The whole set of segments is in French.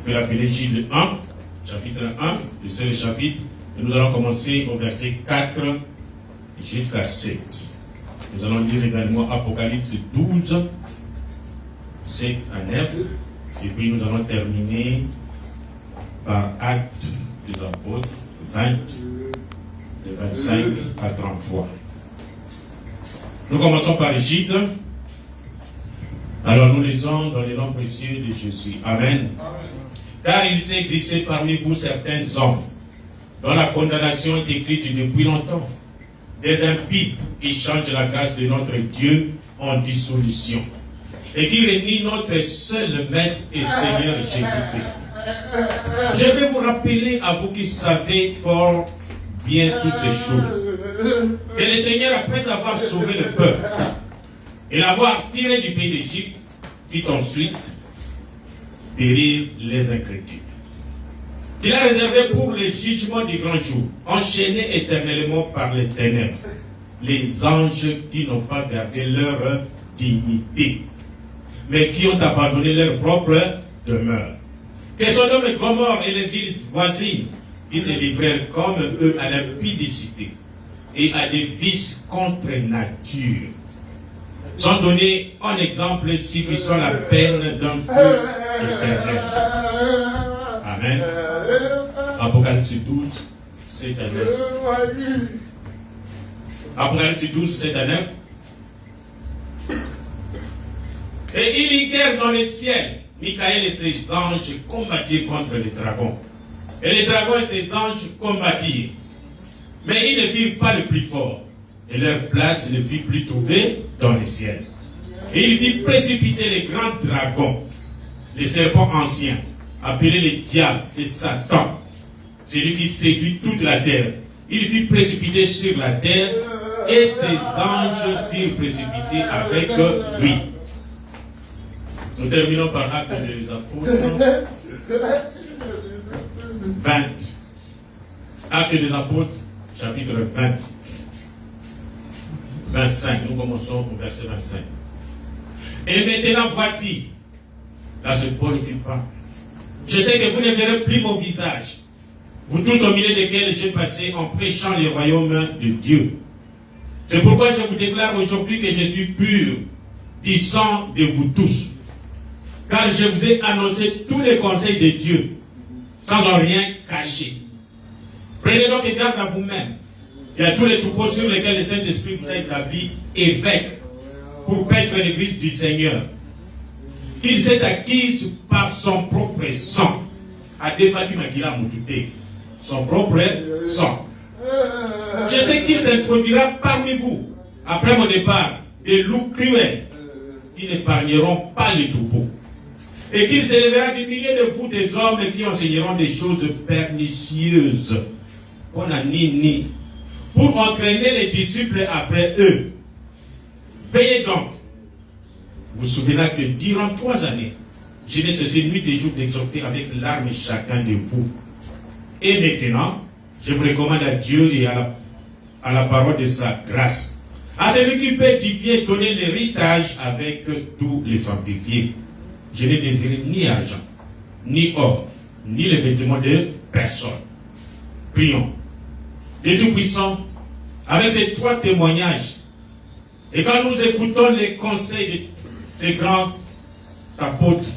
Je vais l'appeler Gide 1, chapitre 1, le seul chapitre. Et nous allons commencer au verset 4 jusqu'à 7. Nous allons lire également Apocalypse 12, 7 à 9. Et puis nous allons terminer par Actes des Apôtres 20, de 25 à 33. Nous commençons par Gide. Alors nous lisons dans le nom précieux de Jésus. Amen. Car il s'est glissé parmi vous certains hommes dont la condamnation est écrite depuis longtemps, des impies qui changent la grâce de notre Dieu en dissolution et qui renient notre seul Maître et Seigneur Jésus-Christ. Je vais vous rappeler à vous qui savez fort bien toutes ces choses, que le Seigneur, après avoir sauvé le peuple et l'avoir tiré du pays d'Égypte, fit ensuite périr les incrédules, qu'il a réservé pour le jugement du grand jour, enchaînés éternellement par les ténèbres, les anges qui n'ont pas gardé leur dignité, mais qui ont abandonné leur propre demeure. Que Sodome et Gomorrhe et les villes voisines, qui se livrèrent comme eux à l'impudicité et à des vices contre nature, sont donnés en exemple subissant la peine d'un feu éternel. Amen. Apocalypse 12, 7 à 9. Apocalypse 12, 7 à 9. Et illiquèrent dans le ciel, Michael et ses anges combattirent contre les dragons. Et les dragons et ses anges combattirent. Mais ils ne firent pas le plus fort. Et leur place ne fut plus trouvée dans le ciel. Et il fit précipiter les grands dragons, les serpents anciens, appelés les diables et Satan, celui qui séduit toute la terre. Il fit précipiter sur la terre, et ses anges furent précipités avec lui. Nous terminons par Actes des Apôtres 20. Actes des Apôtres, chapitre 20. 25, nous commençons au verset 25. Et maintenant voici, là c'est Paul qui parle. Je sais que vous ne verrez plus mon visage, vous tous au milieu desquels j'ai passé en prêchant les royaumes de Dieu. C'est pourquoi je vous déclare aujourd'hui que je suis pur du sang de vous tous. Car je vous ai annoncé tous les conseils de Dieu, sans en rien cacher. Prenez donc garde à vous-même et à tous les troupeaux sur lesquels le Saint-Esprit vous a établi évêque pour paître l'église du Seigneur, qu'il s'est acquise par son propre sang. Son propre sang. Je sais qu'il s'introduira parmi vous, après mon départ, des loups cruels qui n'épargneront pas les troupeaux. Et qu'il s'élèvera du milieu de vous des hommes qui enseigneront des choses pernicieuses. On a ni pour entraîner les disciples après eux. Veillez donc. Vous vous souvenez que durant 3 années, je n'ai cessé nuit et jour d'exhorter avec larmes chacun de vous. Et maintenant, je vous recommande à Dieu et à la parole de sa grâce, à celui qui peut édifier, donner l'héritage avec tous les sanctifiés. Je n'ai désiré ni argent, ni or, ni les vêtements de personne. Prions. Dieu Tout-Puissant, avec ces 3 témoignages, et quand nous écoutons les conseils de ces grands apôtres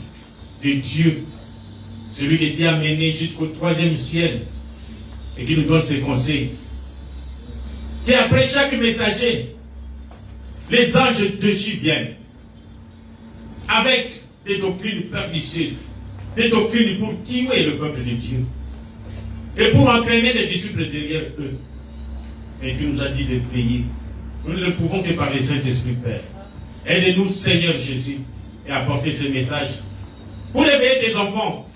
de Dieu, celui qui t'a amené jusqu'au 3e ciel, et qui nous donne ses conseils, qui après chaque messager, les anges dessus viennent, avec des doctrines pernicieuses, des doctrines pour tuer le peuple de Dieu, et pour entraîner les disciples derrière eux. Et tu nous as dit de veiller. Nous ne le pouvons que par le Saint-Esprit, Père. Aide-nous, Seigneur Jésus, et apporter ce message pour réveiller des enfants,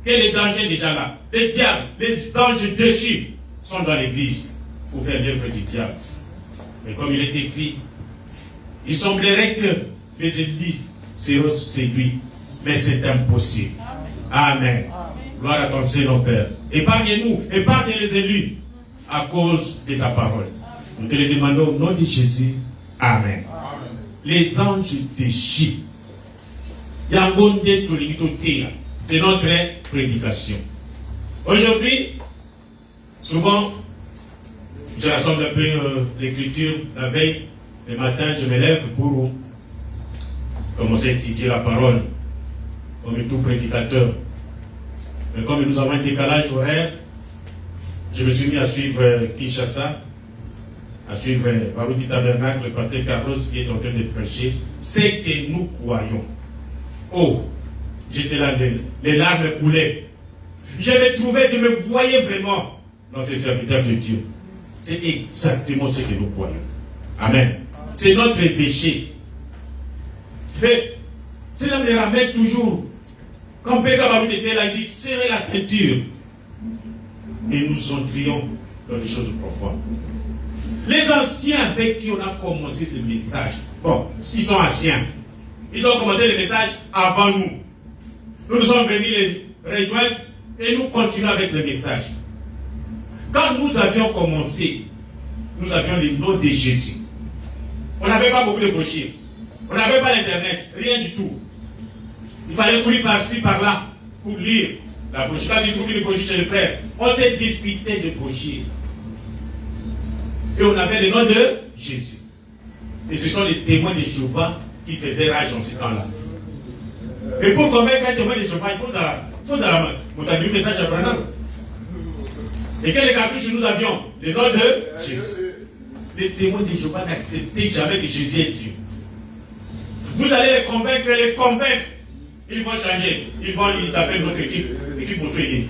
que les dangers déjà là, les diables, les anges dessus sont dans l'église pour faire l'œuvre du diable. Mais comme il est écrit, il semblerait que les élus seront séduits, mais c'est impossible. Amen. Gloire à ton Seigneur, Père. Épargne-nous, épargne les élus à cause de ta parole. Nous te le demandons au nom de Jésus. Amen. Les anges déchirent. Yangonde Tolito Tea. C'est notre prédication. Aujourd'hui, souvent, je rassemble un peu l'écriture la veille. Le matin, je me lève pour commencer à étudier la parole, comme tout prédicateur. Mais comme nous avons un décalage horaire, je me suis mis à suivre Kinshasa, à suivre Barouti Tabernacle, le pasteur Carlos qui est en train de prêcher. C'est que nous croyons. Oh, j'étais là, les larmes coulaient. Je me voyais vraiment dans ces serviteurs de Dieu. C'est exactement ce que nous croyons. Amen. C'est notre péché. Mais cela me ramène toujours. Quand Béka Barout était là, il dit serrez la ceinture. Et nous entrions dans les choses profondes. Les anciens avec qui on a commencé ce message, bon, ils sont anciens. Ils ont commencé le message avant nous. Nous sommes venus les rejoindre et nous continuons avec le message. Quand nous avions commencé, nous avions le nom de Jésus. On n'avait pas beaucoup de brochures. On n'avait pas l'internet, rien du tout. Il fallait courir par-ci, par-là, pour lire la brochure. Quand tu trouves une brochure chez les frères, on s'est disputé de brochures. Et on avait le nom de Jésus. Et ce sont les témoins de Jéhovah qui faisaient rage en ce temps-là. Et pour convaincre un témoin de Jéhovah, il faut à la main. Vous avez vu le message à Branham. Et quel cartouche nous avions? Le nom de Jésus. Les témoins de Jéhovah n'acceptaient jamais que Jésus est Dieu. Vous allez les convaincre. Ils vont changer. Ils appellent notre équipe ouvrière.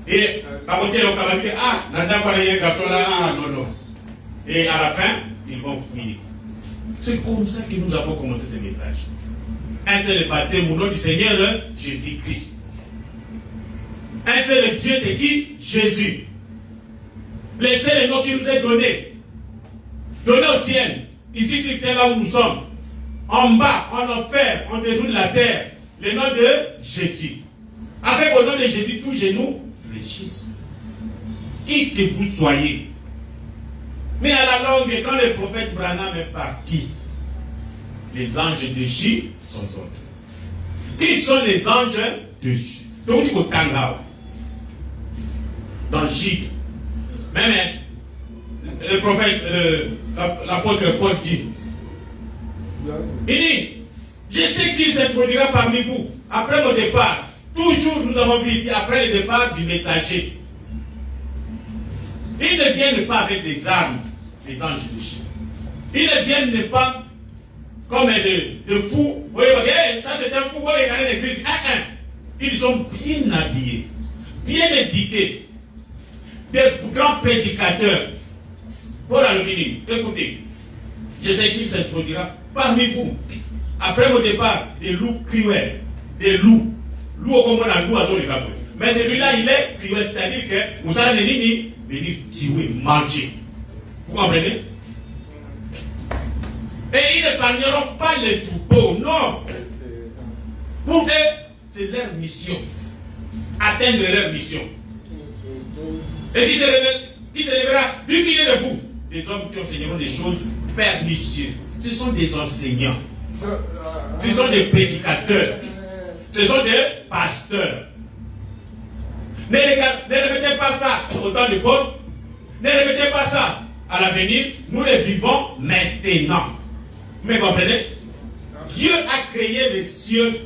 Et à côté, on va dire, Nanda, il y a un garçon là, non. Et à la fin, ils vont fuir. C'est comme ça que nous avons commencé ce message. Un seul baptême au nom du Seigneur, Jésus-Christ. Un seul Dieu, c'est qui? Jésus. Le seul nom qui nous est donné. Donné au ciel. Ici, c'est là où nous sommes. En bas, en enfer, en dessous de la terre. Le nom de Jésus. Avec au nom de Jésus, tous genou fléchissent. Qui que vous soyez. Mais à la longue, quand le prophète Branham est parti, les anges de J sont entrés. Qui sont les anges de J? Donc, il faut Tangao. Dans J. Même le prophète, l'apôtre Paul dit, il dit, je sais qu'il s'introduira parmi vous après mon départ. Toujours, nous avons vu ici, après le départ du messager. Ils ne viennent pas avec des armes, les anges de Dieu. Ils ne viennent pas comme des fous. Vous voyez, ça c'est un fou, vous regardez l'église. Ils sont bien habillés, bien éduqués, des grands prédicateurs. Voilà le minimum. Écoutez, je sais qu'il s'introduira parmi vous. Après mon départ, des loups cruels, des loups. Loup au commun à loup à zone de Gabon. Mais celui-là, il est cruel, c'est-à-dire que vous allez venir tuer, manger. Vous comprenez? Et ils n'épargneront pas les troupeaux, non. Pour eux, c'est leur mission. Atteindre leur mission. Et qui se lèvera du milieu de vous, des hommes qui enseigneront des choses pernicieuses. Ce sont des enseignants. Ce sont des prédicateurs. Ce sont des pasteurs. Ne répétez pas ça au temps de Paul. Ne répétez pas ça à l'avenir. Nous les vivons maintenant. Vous me comprenez? Dieu a créé les cieux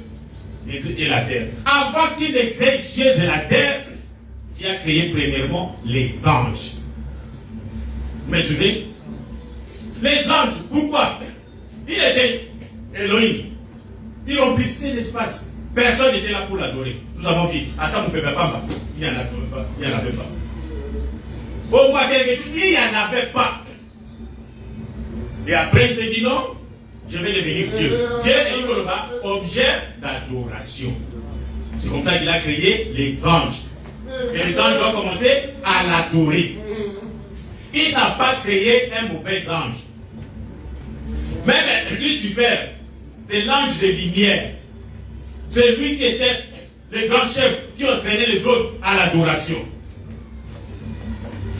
et la terre. Avant qu'il ait créé les cieux et la terre, Dieu a créé premièrement les anges. Vous me suivez? Les anges, pourquoi? Il était Elohim. Il remplissait l'espace. Personne n'était là pour l'adorer. Nous avons dit, attends, mon père, pas, il n'y en avait pas. Au moins, il n'y en avait pas. Et après, il s'est dit non, je vais devenir Dieu. Dieu est objet d'adoration. C'est comme ça qu'il a créé les anges. Et les anges ont commencé à l'adorer. Il n'a pas créé un mauvais ange. Même Lucifer, c'est l'ange de lumière. C'est lui qui était le grand chef qui entraînait les autres à l'adoration.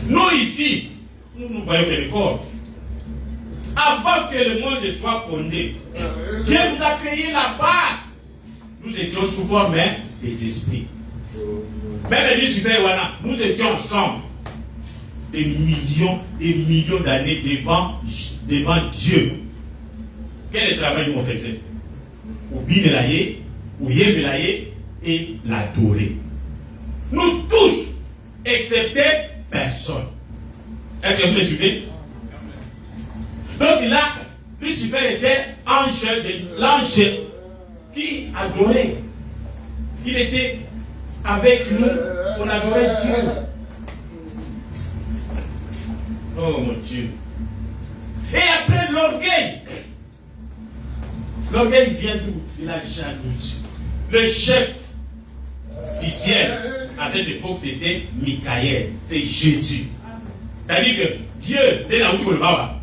Nous ici, nous voyons que le corps. Avant que le monde soit fondé, Dieu nous a créé là-bas. Nous étions sous forme des esprits. Même Lucifer et Wana, nous étions ensemble des millions d'années devant Dieu. Quel est le travail que nous faisons? Ou binelaye, ou yemelaye, et l'adorer. Nous tous, excepté personne. Est-ce que vous me suivez? Donc là, Lucifer était l'ange qui adorait. Il était avec nous, on adorait Dieu. Oh mon Dieu. Et après l'orgueil. L'orgueil vient d'où? De la jalousie. Le chef du ciel, à cette époque, c'était Michael. C'est Jésus. C'est-à-dire que Dieu, dès là où tu le baba,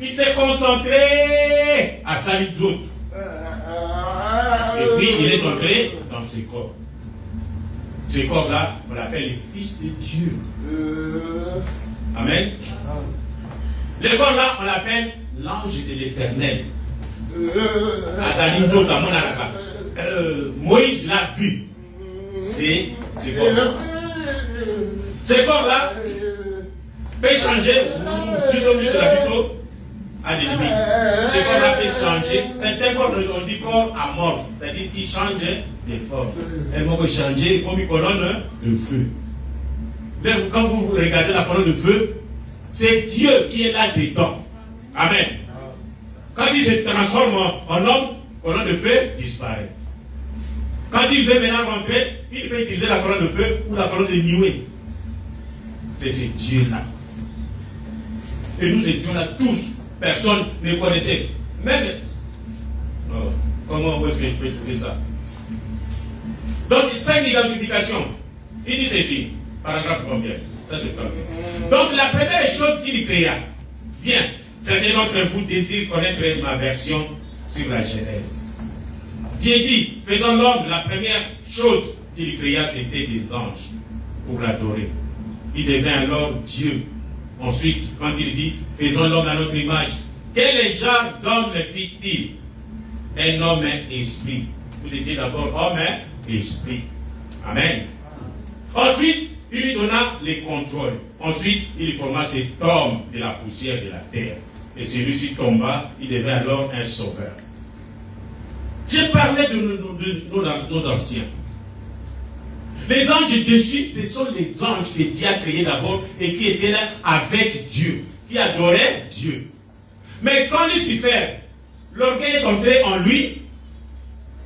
il s'est concentré à salir d'autres. Et puis il est entré dans ses corps. Ces corps-là, on l'appelle les fils de Dieu. Amen. Les corps-là, on l'appelle l'ange de l'éternel. Moïse l'a vu. C'est ces corps-là. Ces corps-là peuvent changer. À des limites. Ces corps-là peuvent changer. Certains corps, on dit corps amorphes, c'est-à-dire qu'ils changent des formes. Elles vont changer comme une colonne de feu. Même quand vous regardez la colonne de feu, c'est Dieu qui est là dedans. Amen. Quand il se transforme en homme, la colonne de feu disparaît. Quand il veut maintenant rentrer, il peut utiliser la colonne de feu ou la colonne de nuée. C'est ce Dieu-là. Et nous étions là tous. Personne ne connaissait. Même. Oh, comment est-ce que je peux trouver ça? Donc, 5 identifications. Il dit ceci. Paragraphe combien? Ça, c'est pas. Donc, la première chose qu'il créa. Bien. Certains d'entre vous désirent connaître ma version sur la Genèse. Dieu dit, faisons l'homme, la première chose qu'il créa, c'était des anges pour l'adorer. Il devint alors Dieu. Ensuite, quand il dit, faisons l'homme à notre image, quel genre d'homme fit-il? Un homme et esprit. Vous étiez d'abord homme et esprit. Amen. Ensuite, il lui donna les contrôles. Ensuite, il forma cet homme de la poussière de la terre. Et celui-ci tomba, il devint alors un sauveur. J'ai parlé de nos anciens. Les anges déchus, ce sont les anges que Dieu a créés d'abord et qui étaient là avec Dieu, qui adoraient Dieu. Mais quand Lucifer, l'orgueil est entré en lui,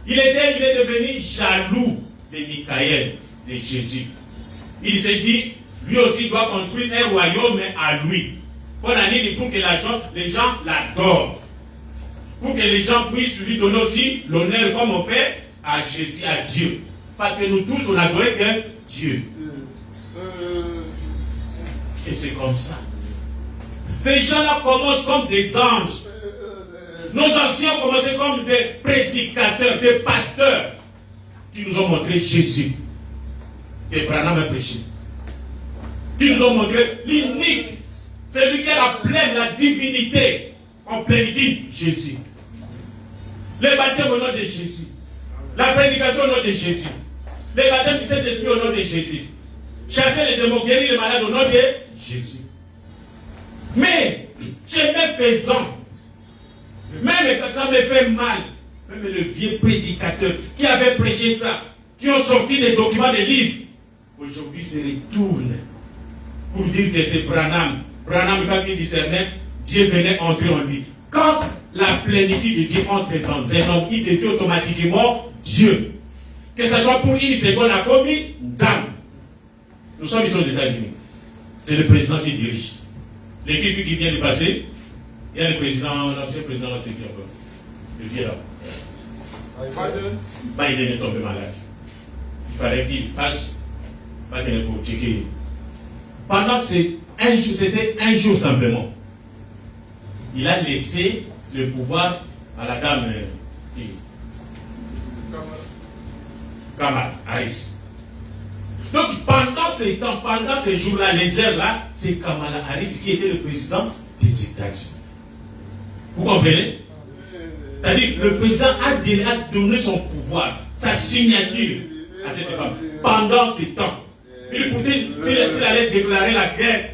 il est devenu jaloux de Michael, de Jésus. Il s'est dit, lui aussi doit construire un royaume à lui. Pour que les gens l'adorent. Pour que les gens puissent lui donner aussi l'honneur comme on fait à Jésus, à Dieu. Parce que nous tous, on adorait que Dieu. Et c'est comme ça. Ces gens-là commencent comme des anges. Nos anciens ont commencé comme des prédicateurs, des pasteurs qui nous ont montré Jésus. Et Branham a prêché. Qui nous ont montré l'unique. Celui qui a la pleine, la divinité en plénitude, Jésus. Le baptême au nom de Jésus. La prédication au nom de Jésus. Les baptêmes du Saint-Esprit au nom de Jésus. Chasser les démons, guérir les malades au nom de Jésus. Mais, chemin faisant, même quand ça me fait mal, même le vieux prédicateur qui avait prêché ça, qui ont sorti des documents, des livres, aujourd'hui se retourne pour dire que c'est Branham. Branham, quand il discernait, Dieu venait entrer en lui. Quand la plénitude de Dieu entre dans un homme, il devient automatiquement Dieu. Que ce soit pour une seconde à commis, dame. Nous sommes ici aux États-Unis. C'est le président qui dirige. L'équipe qui vient de passer, il y a le président, l'ancien président, c'est qui encore? Le vieux là. Biden est tombé malade. Il fallait qu'il passe, pas pour checker. Pendant c'était un jour simplement. Il a laissé le pouvoir à la dame Kamala Harris. Donc pendant ces temps, pendant ces jours-là, les heures-là, c'est Kamala Harris qui était le président des États-Unis. Vous comprenez? C'est-à-dire que le président a donné son pouvoir, sa signature à cette femme. Pendant ce temps, s'il allait déclarer la guerre,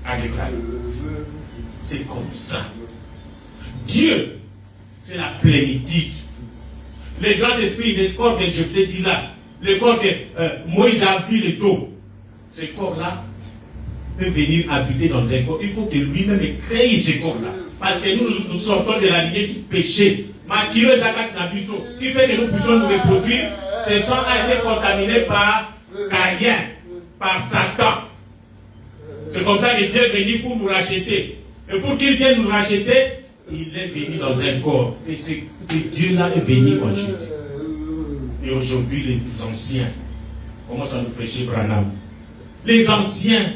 à déclarer. C'est comme ça. Dieu, c'est la plénitude. Les grands esprits, les corps que je vous ai dit là, le corps que Moïse a vu le dos, ce corps-là peut venir habiter dans un corps. Il faut que lui-même crée ce corps-là. Parce que nous sortons de la lignée du péché. Qui fait que nous puissions nous reproduire. Ce sang a été contaminé par Caïn, par Satan. C'est comme ça que Dieu est venu pour nous racheter. Et pour qu'il vienne nous racheter, il est venu dans un corps. Et ce Dieu-là est venu en Jésus. Et aujourd'hui, les anciens commencent à nous prêcher Branham. Les anciens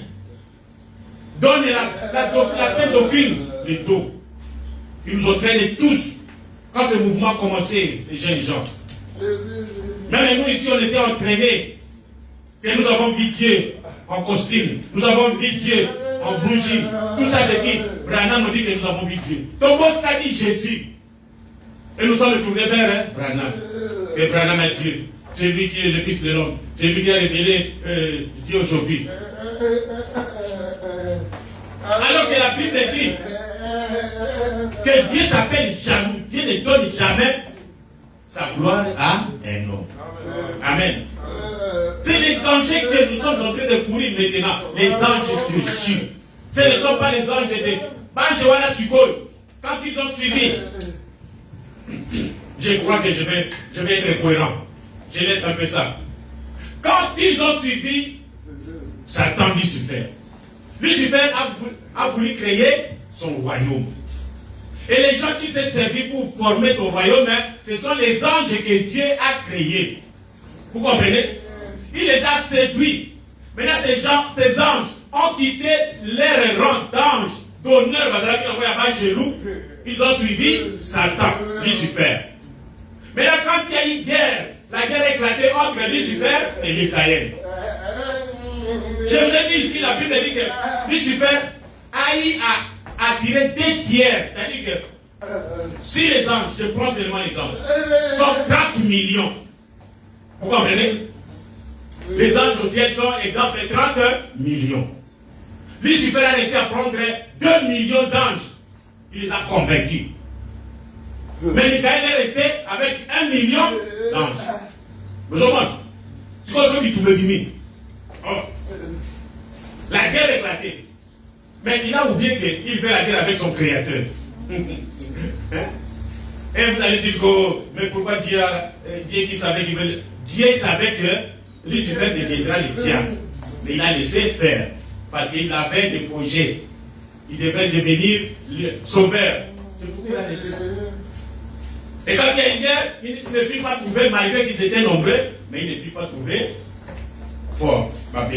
donnent la tête doctrine, le dos. Ils nous ont traînés tous. Quand ce mouvement a commencé, les jeunes gens. Même nous ici, on était entraînés. Et nous avons vu Dieu en costume. Nous avons vu Dieu en blue jean. Tout ça veut dire, Branham nous dit que nous avons vu Dieu. Donc, on a dit Jésus. Et nous sommes retournés vers Branham. Et Branham est Dieu. C'est lui qui est le Fils de l'homme. C'est lui qui a révélé Dieu aujourd'hui. Alors que la Bible dit que Dieu s'appelle jaloux. Dieu ne donne jamais sa gloire à un homme. Amen. C'est les dangers que nous sommes en train de courir maintenant. Les dangers de Dieu. Ce ne sont pas les dangers de Banjewala Sukol. Quand ils ont suivi, je crois que je vais être cohérent. Je laisse un peu ça. Quand ils ont suivi Satan, Lucifer. Lucifer a voulu créer son royaume. Et les gens qui s'est servi pour former son royaume, ce sont les anges que Dieu a créés. Vous comprenez? Il les a séduits. Maintenant, ces anges ont quitté leur rang d'anges, d'honneur, ils ont suivi Satan, Lucifer. Maintenant, quand il y a eu guerre, la guerre a éclaté entre Lucifer et Michael. Je vous ai dit ici, la Bible dit que Lucifer a eu à attirer 2 tiers. C'est-à-dire que si les anges, je prends seulement les anges, sont 30 millions. Vous comprenez? Les anges au ciel sont, exemple, 30 millions. Lucifer a réussi à prendre 2 millions d'anges. Il les a convaincus. Mais Michael est resté avec 1 million d'anges. Vous comprenez? C'est comme ça qu'il me dit. La guerre est éclatée. Mais il a oublié qu'il fait la guerre avec son créateur. Et vous allez dire que, mais pourquoi Dieu qui savait qu'il veut. Dieu savait que Lucifer deviendra le diable. Mais il a laissé faire. Parce qu'il avait des projets. Il devrait devenir le sauveur. C'est pourquoi il a laissé faire. Et quand il y a une guerre, il ne fut pas trouvé, malgré qu'ils étaient nombreux, mais il ne fut pas trouvé fort. Alors,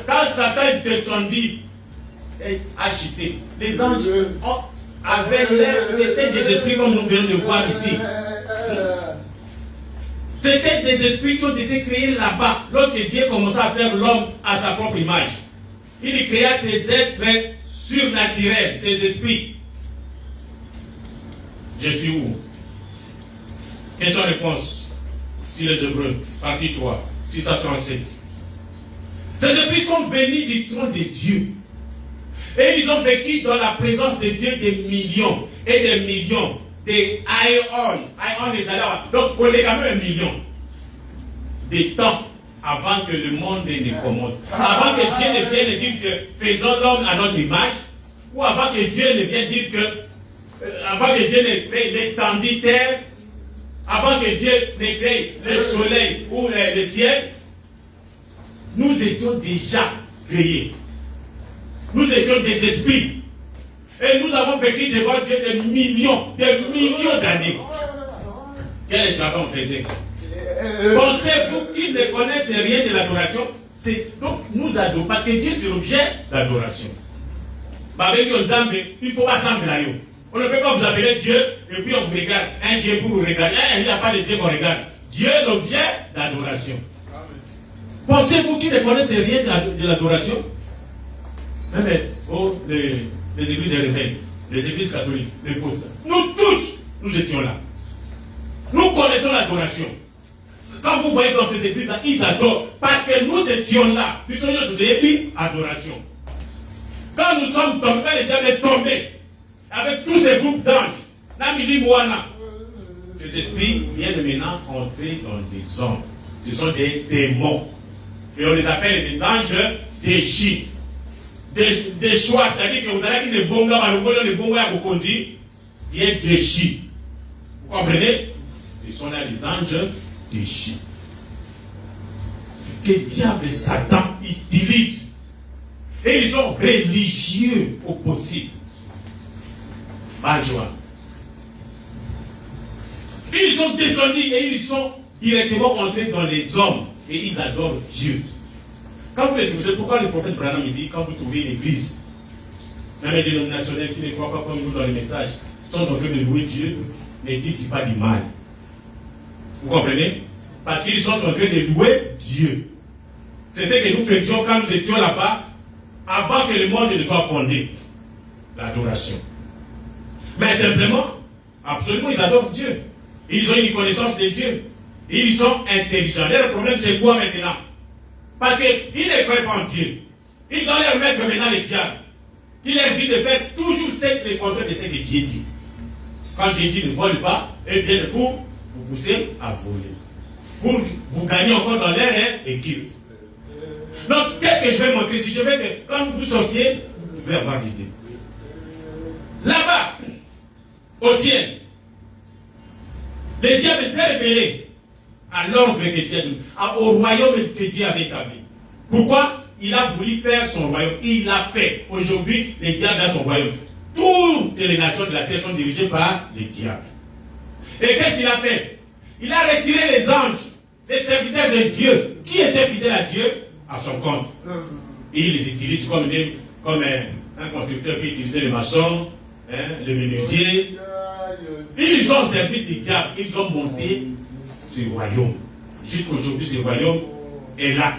quand Satan est descendu et acheté, les anges avaient l'air, c'était des esprits comme nous venons de voir ici. C'était des esprits qui ont été créés là-bas, lorsque Dieu commença à faire l'homme à sa propre image. Il créa ces êtres surnaturels, ces esprits. Je suis où? Question-réponse. Si les Hébreux, partie 3, 637. Ces esprits sont venus du trône de Dieu. Et ils ont vécu dans la présence de Dieu des millions et des millions des aïons. Donc, on est quand même 1 million. Des temps avant que le monde ne commence. Avant que Dieu ne vienne dire que faisons l'homme à notre image. Ou avant que Dieu ne vienne dire que avant que Dieu ne crée l'étendue terre. Avant que Dieu ne crée le soleil ou le ciel. Nous étions déjà créés. Nous étions des esprits. Et nous avons vécu devant Dieu des millions d'années. Quel est le travail on faisait? Pensez-vous qu'ils ne connaissent rien de l'adoration? Donc nous adorons. Parce que Dieu c'est l'objet d'adoration. Il faut pas s'emblayer. On ne peut pas vous appeler Dieu et puis on vous regarde. Un Dieu pour vous regarder. Il n'y a pas de Dieu qu'on regarde. Dieu est l'objet d'adoration. Pensez-vous qu'ils ne connaissent rien de l'adoration? Les églises de réveil, les églises catholiques, les pauvres. Nous tous, nous étions là. connaissons l'adoration. Quand vous voyez dans cette église-là, ils adorent. Parce que nous étions là. Nous sommes sur des adoration. Quand nous sommes tombés, quand le diable est tombé, avec tous ces groupes d'anges, Namili Moana, ces esprits viennent maintenant entrer dans les hommes. Ce sont des démons. Et on les appelle des anges déchis. Des choix, c'est-à-dire que vous avez dit les bongas, les bongas à Bokondi, viennent déchis. Vous comprenez? Ce sont là les anges déchis. Que diable et Satan utilisent. Et ils sont religieux au possible. Pas joie. Ils sont descendus et ils sont directement entrés dans les hommes. Et ils adorent Dieu. Quand vous les trouvez, pourquoi le prophète Branham dit, quand vous trouvez une église, même les dénominationnels qui ne croient pas comme nous dans les messages, sont en train de louer Dieu, ne dites pas du mal. Vous comprenez? Parce qu'ils sont en train de louer Dieu. C'est ce que nous faisions quand nous étions là-bas, avant que le monde ne soit fondé. L'adoration. Mais simplement, absolument, ils adorent Dieu. Ils ont une connaissance de Dieu. Ils sont intelligents. Et le problème, c'est quoi maintenant? Parce qu'ils ne croient pas en Dieu. Ils ont leur maître maintenant le diable. Qui leur dit de faire toujours le contraire de ce que Dieu dit. Quand Dieu dit ne vole pas, et bien pour vous pousser à voler. Pour vous gagner encore dans leur équipe. Donc, qu'est-ce que je vais montrer? Si je veux que quand vous sortiez, vous pouvez avoir l'idée. Là-bas, au ciel, le diable s'est révélé à l'ordre que Dieu, au royaume que Dieu avait établi. Pourquoi? Il a voulu faire son royaume. Il l'a fait. Aujourd'hui, le diable a son royaume. Toutes les nations de la terre sont dirigées par le diable. Et qu'est-ce qu'il a fait? Il a retiré les anges, les serviteurs de Dieu, qui étaient fidèles à Dieu, à son compte. Et il les utilise comme un constructeur qui utilisait les maçons, le menuisier. Ils ont servi du diable. Ils ont monté ce royaume. Jusqu'aujourd'hui, ce royaume est là.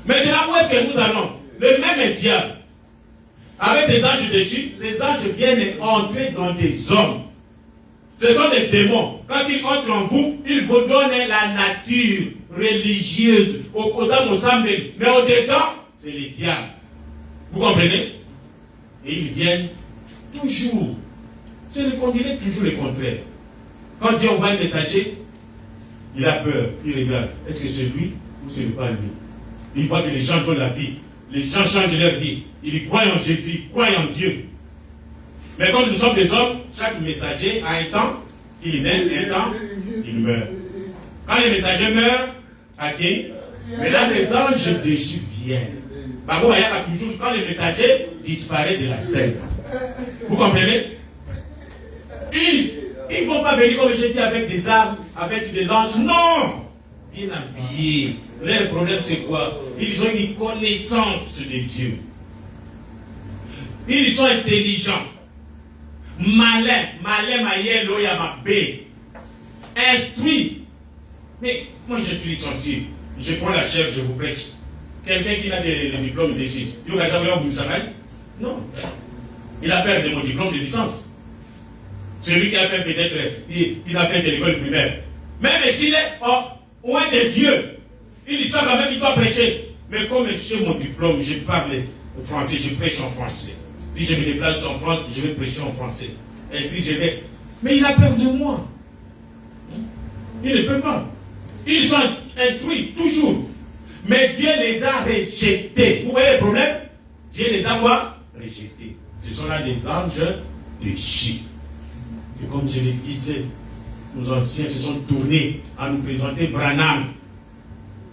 Maintenant, où est-ce que nous allons? Le même diable, avec les anges déchus, les anges viennent entrer dans des hommes. Ce sont des démons. Quand ils entrent en vous, ils vous donnent la nature religieuse. Mais au-dedans, c'est le diable. Vous comprenez? Et ils viennent toujours. C'est qu'on dirait toujours le contraire. Quand Dieu envoie un messager, il a peur. Il regarde. Est-ce que c'est lui ou c'est pas lui? Il voit que les gens donnent la vie. Les gens changent leur vie. Ils croient en Jésus, ils croient en Dieu. Mais comme nous sommes des hommes, chaque messager a un temps qu'il naît, un temps il meurt. Quand les messagers meurent, mais là les anges déchus viennent. Par contre, il y a toujours, quand les messagers disparaissent de la scène. Vous comprenez? Ils ne vont pas venir, comme je dis, avec des armes, avec des lances. Non! Bien habillés. Leur problème, c'est quoi? Ils ont une connaissance de Dieu. Ils sont intelligents. Malin, maïelo, yamabé. Instruits. Mais moi, je suis licencié. Je prends la chair, je vous prêche. Quelqu'un qui a des diplômes de 6. Il n'a jamais eu un Non. Il a perdu mon diplôme de licence. Celui qui a fait peut-être, il a fait de l'école primaire. Même s'il est loin de Dieu, il dit ça quand même, il doit prêcher. Mais comme j'ai mon diplôme, je parle français, je prêche en français. Si je me déplace en France, je vais prêcher en français. Et si je vais... Mais il a peur de moi. Il ne peut pas. Ils sont instruits, toujours. Mais Dieu les a rejetés. Vous voyez le problème? Dieu les a quoi? Rejetés. Ce sont là des anges déchus. C'est comme je le disais, nos anciens se sont tournés à nous présenter Branham.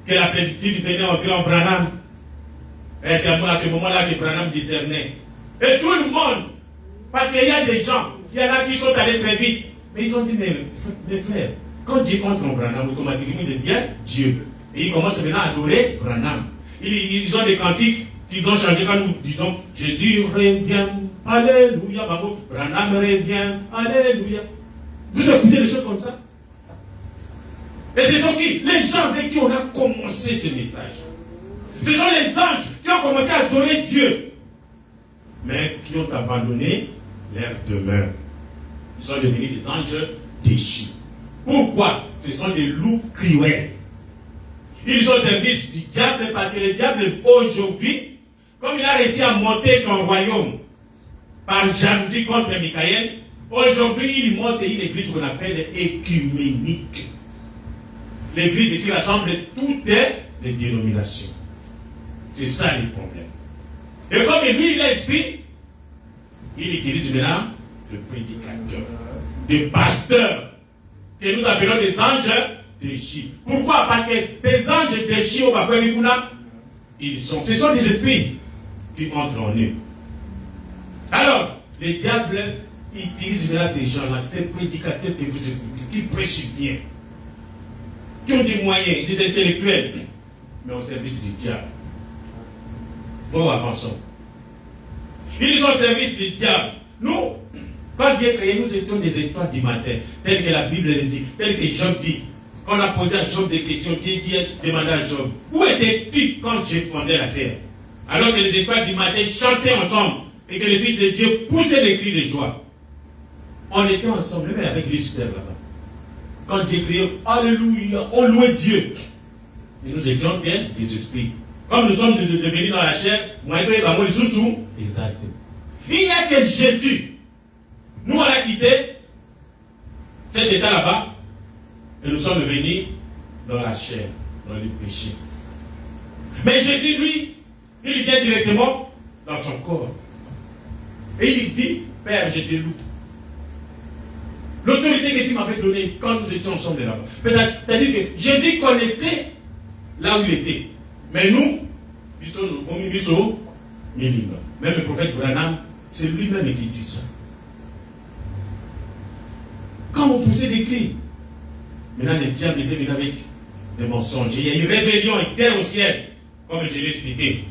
Que la plénitude venait en grand Branham. Et c'est à ce moment-là que Branham discernait. Et tout le monde, parce qu'il y a des gens, il y en a qui sont allés très vite, mais ils ont dit, mes frères, quand Dieu entre en Branham, automatiquement il devient Dieu. Et ils commencent maintenant à adorer Branham. Ils ont des cantiques qui vont changer quand nous disons, Jésus revient, alléluia, Branham revient, alléluia. Vous écoutez des choses comme ça? Et ce sont qui? Les gens avec qui on a commencé ce message. Ce sont les anges qui ont commencé à adorer Dieu, mais qui ont abandonné leur demeure. Ils sont devenus des anges déchus. Pourquoi? Ce sont des loups cruels. Ils sont au service du diable parce que le diable aujourd'hui, comme il a réussi à monter son royaume par jalousie contre Michael, aujourd'hui il monte une église qu'on appelle écuménique. L'église qui rassemble toutes les dénominations. C'est ça le problème. Et comme lui il est esprit, il utilise maintenant le prédicateur, des pasteurs, que nous appelons des anges déchis. Pourquoi? Parce que ces anges déchis au Bakwemikuna, ce sont des esprits qui entrent en eux. Alors, le diable utilise maintenant ces gens-là, ces prédicateurs que vous écoutez, qui prêchent bien, qui ont des moyens, des intellectuels, mais au service du diable. Bon, avançons. Ils sont au service du diable. Nous, quand Dieu créé, nous étions des étoiles du matin, tel que la Bible le dit, tel que Job dit. On a posé à Job des questions, Dieu demandait à Job, où étais-tu quand j'ai fondé la terre? Alors que les étoiles du matin chantaient ensemble et que les fils de Dieu poussaient des cris de joie. On était ensemble, même avec Lucifer là-bas. Quand Dieu criait, Alléluia, on louait Dieu. Et nous étions bien des esprits. Comme nous sommes devenus dans la chair, exact. Il n'y a que Jésus. Nous, on a quitté cet état là-bas et nous sommes venus dans la chair, dans le péché. Mais Jésus, lui, il vient directement dans son corps. Et il dit, Père, je te loue. L'autorité que tu m'avais donnée quand nous étions ensemble là-bas. C'est-à-dire que Jésus connaissait là où il était. Mais nous, même le prophète Branham, c'est lui-même qui dit ça. Quand vous poussez des cris, maintenant le diable était venu avec des mensonges. Il y a une rébellion, une guerre au ciel, comme je l'ai expliqué.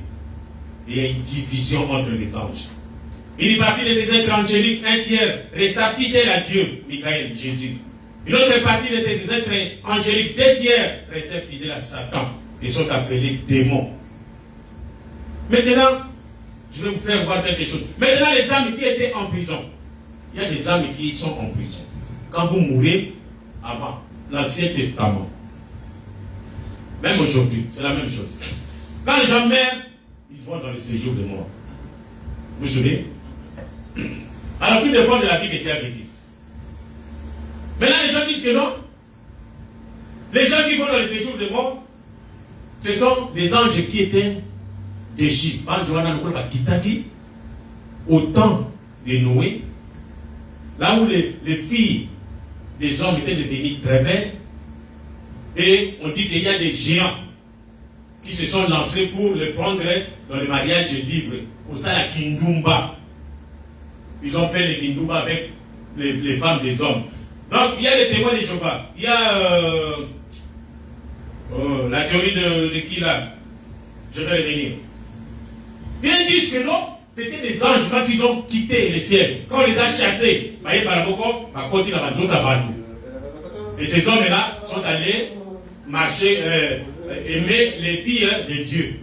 Il y a une division entre les anges. Il est parti de ces êtres angéliques, un tiers resta fidèle à Dieu, Michael, Jésus. Une autre partie de ces êtres angéliques, deux tiers restaient fidèles à Satan. Ils sont appelés démons. Maintenant, je vais vous faire voir quelque chose. Maintenant, les âmes qui étaient en prison, il y a des âmes qui sont en prison. Quand vous mourrez, avant l'Ancien Testament, même aujourd'hui, c'est la même chose. Quand les gens meurent, ils vont dans le séjour de mort. Vous vous souvenez? Alors, tout dépend de la vie que tu as vécue. Maintenant, les gens disent que non. Les gens qui vont dans le séjour de mort, ce sont des anges qui étaient déchis. Au temps de Noé, là où les filles des hommes étaient devenues très belles, et on dit qu'il y a des géants qui se sont lancés pour le prendre dans le mariage libre. Pour ça, la Kindumba. Ils ont fait le Kindumba avec les femmes des hommes. Donc, il y a les témoins de Jéhovah. Il y a la théorie de qui là? Je vais revenir. Ils disent que non, c'était des anges quand ils ont quitté le ciel. Quand on les a chassés, et ces hommes-là sont allés marcher, aimer les filles de Dieu.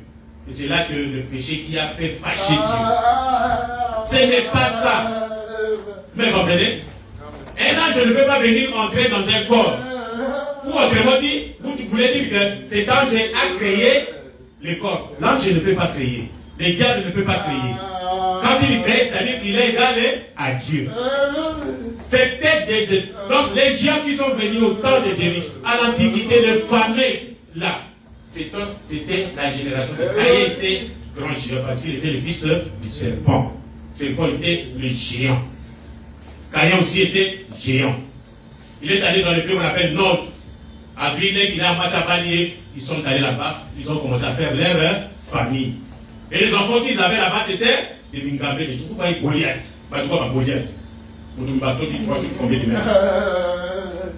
Et c'est là que le péché qui a fait fâcher Dieu. Ce n'est pas ça. Mais vous comprenez? Un ange ne peut pas venir entrer dans un corps. Ou autrement dit, vous voulez dire que cet ange a créé le corps. L'ange ne peut pas créer. Le diable ne peut pas créer. Quand il crée, c'est-à-dire qu'il est égal à Dieu. C'était des... Donc les géants qui sont venus au temps de David, à l'Antiquité, le fameux là, c'était la génération de Caïn était grand géant parce qu'il était le fils du serpent. Le serpent était le géant. Caïn aussi était géant. Il est allé dans le pays qu'on appelle Nord. À Ville, il a Matabalié, ils sont allés là-bas, ils ont commencé à faire leur famille. Et les enfants qu'ils avaient là-bas, c'était des Mingabé, des Choukou, et Goliath. Pas Goliath.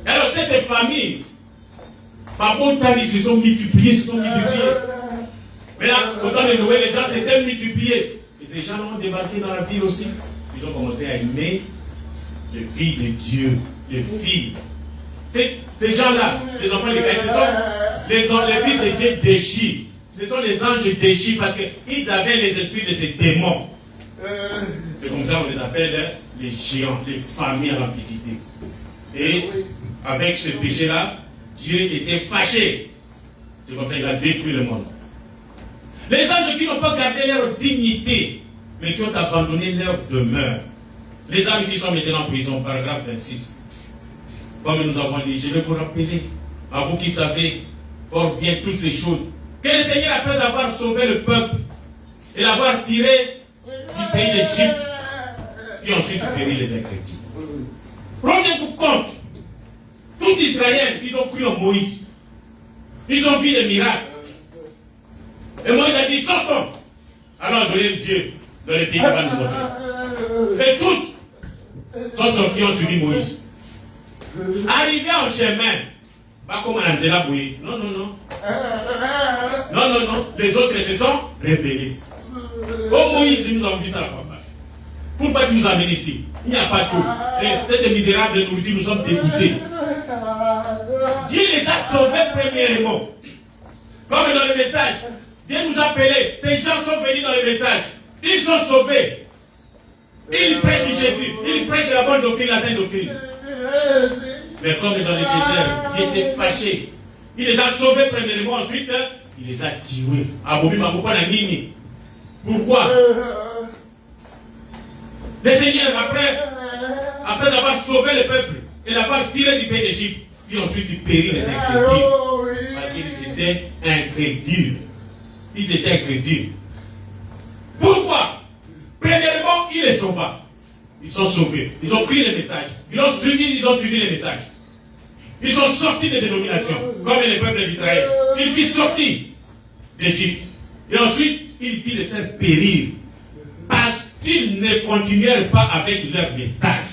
Alors, cette famille, par bon temps, ils se sont multipliés, Mais là, au temps de Noé, les gens s'étaient multipliés. Et ces gens ont débarqué dans la ville aussi. Ils ont commencé à aimer les filles de Dieu, les filles. Ces gens-là, les enfants de Caïn, ce sont les fils de Dieu déchis. Ce sont les anges déchis parce qu'ils avaient les esprits de ces démons. C'est comme ça qu'on les appelle les géants, les familles à l'Antiquité. Et avec ce péché-là, Dieu était fâché. C'est comme ça qu'il a détruit le monde. Les anges qui n'ont pas gardé leur dignité, mais qui ont abandonné leur demeure. Les âmes qui sont maintenant en prison, paragraphe 26. Comme nous avons dit, je vais vous rappeler, à vous qui savez fort bien toutes ces choses, que le Seigneur, après avoir sauvé le peuple et l'avoir tiré du pays d'Égypte, qui ensuite périt les incrédules. Rendez-vous compte, tout Israël, ils ont cru en Moïse. Ils ont vu des miracles. Et Moïse a dit, sortons. Alors, donnez Dieu dans les pays qui va nous montrer. Et tous sont sortis, ont suivi Moïse. Arrivé en chemin, pas comme Angela Bouye. Non, non, non. Non, non, non. Les autres se sont rebellés. Oh Moïse, nous avons vu ça la fois passée. Pourquoi tu nous amènes ici? Il n'y a pas tout. Et cette misérable de nourriture, nous sommes dégoûtés. Dieu les a sauvés premièrement. Comme dans le message. Dieu nous a appelés. Ces gens sont venus dans le message. Ils sont sauvés. Ils prêchent Jésus. Ils prêchent la bonne doctrine, la sainte doctrine. Mais comme dans le désert, Dieu était fâché. Il les a sauvés premièrement. Ensuite, il les a tués. Pourquoi? Le Seigneur, après avoir sauvé le peuple et l'avoir tiré du pays d'Égypte, puis ensuite il périt les incrédules. Parce qu'ils étaient incrédules. Ils étaient incrédules. Pourquoi? Premièrement, il les sauva. Ils sont sauvés. Ils ont pris les messages. Ils ont suivi les messages. Ils sont sortis des dénominations, comme les peuples d'Israël. Ils furent sortis d'Égypte. Et ensuite, il dit de faire périr. Parce qu'ils ne continuèrent pas avec leur message.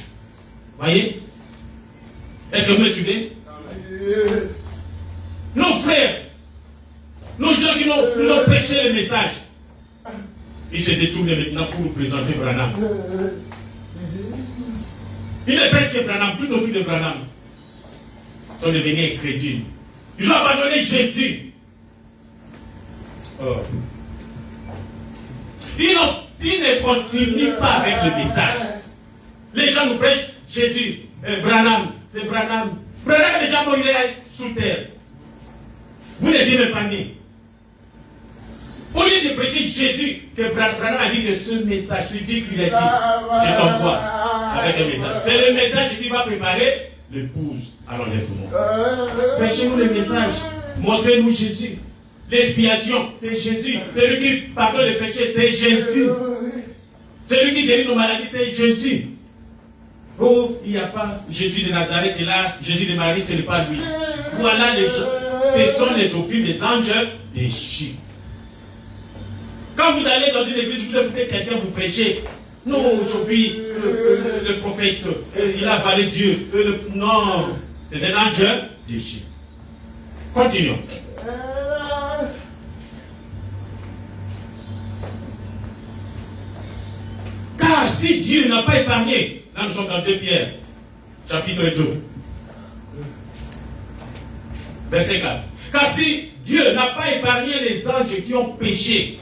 Voyez? Est-ce que vous me suivez? Nos frères, nos gens qui nous ont prêché le message, ils se détournent maintenant pour nous présenter Branham. Il est presque Branham, tout autour de Branham. Ils sont devenus incrédules. Ils ont abandonné Jésus. Oh. Ils ne continuent pas avec le message. Les gens nous prêchent Jésus, Branham, c'est Branham. Branham est déjà mort, il est sous terre. Vous ne dites même pas né. Au lieu de prêcher Jésus, que Branham a dit que ce message, c'est Dieu qui l'a dit. Je t'envoie avec un message. C'est le message qui va préparer l'épouse à l'enlèvement. Prêchez-nous le message. Montrez-nous Jésus. L'expiation, c'est Jésus. Celui qui pardonne les péchés, c'est Jésus. Celui qui guérit nos maladies, c'est Jésus. Oh, il n'y a pas Jésus de Nazareth et là, Jésus de Marie, ce n'est pas lui. Voilà les gens. Ce sont les doctrines des anges déchus. Quand vous allez dans une église, vous écoutez quelqu'un vous prêcher. Non, aujourd'hui, le prophète, il a avalé Dieu. Non, c'est un ange déchu. Continuons. Car si Dieu n'a pas épargné, là nous sommes dans 2 Pierre, chapitre 2, verset 4. Car si Dieu n'a pas épargné les anges qui ont péché,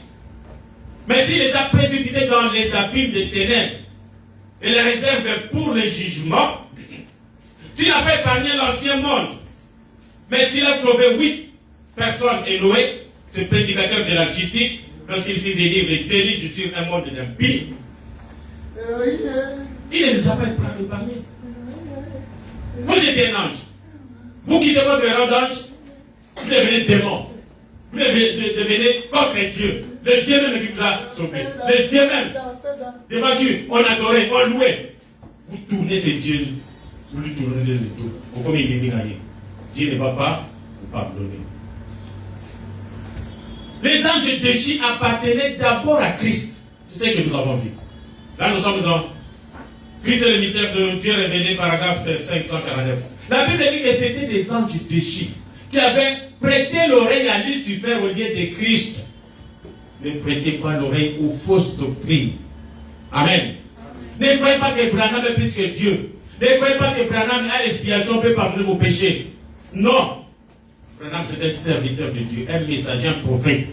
mais s'il les a précipités dans les abîmes des ténèbres et les réserve pour le jugement, s'il n'a pas épargné l'ancien monde, mais s'il a sauvé 8 personnes et Noé, ce prédicateur de la justice, lorsqu'il fit venir les déluges sur un monde d'impies, il ne les a pas épargnés. Vous êtes un ange. Vous quittez votre rang d'ange, vous devenez démon. Vous devenez contre Dieu. Le Dieu même qui vous a sauvé. Le Dieu même devant qui on adorait, on louait. Vous tournez ce Dieu, vous lui tournez le dos. Pourquoi il est dit Dieu ne va pas vous pardonner. Les anges déchus appartenaient d'abord à Christ. C'est ce que nous avons vu. Là, nous sommes dans Christ le mystère de Dieu révélé, paragraphe 549. La Bible dit que c'était des anges déchus qui avaient prêté l'oreille à Lucifer au lieu de Christ. Ne prêtez pas l'oreille aux fausses doctrines. Amen. Ne croyez pas que Branham est plus que Dieu. Ne croyez pas que Branham a l'expiation peut pardonner vos péchés. Non. Branham c'est un serviteur de Dieu, un messager, un prophète.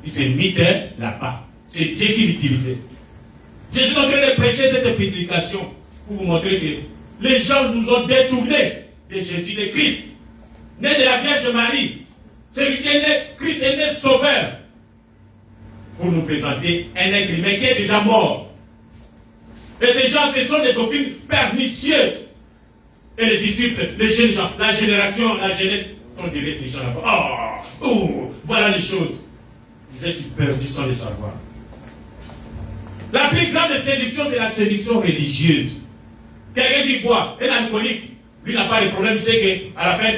Il se mit là-bas. C'est Dieu qui l'utilisait. Je suis en train de prêcher cette prédication pour vous montrer que les gens nous ont détournés de Jésus, de Christ, né de la Vierge Marie, celui qui est né, Christ est né sauveur, pour nous présenter un être humain qui est déjà mort. Et ces gens, ce sont des doctrines pernicieuses. Et les disciples, les jeunes gens, la génération, la jeunesse, sont derrière ces gens là-bas. Voilà les choses. Vous êtes perdus sans le savoir. La plus grande séduction, c'est la séduction religieuse. Quelqu'un qui boit, un alcoolique, lui n'a pas de problème, il sait qu'à la fin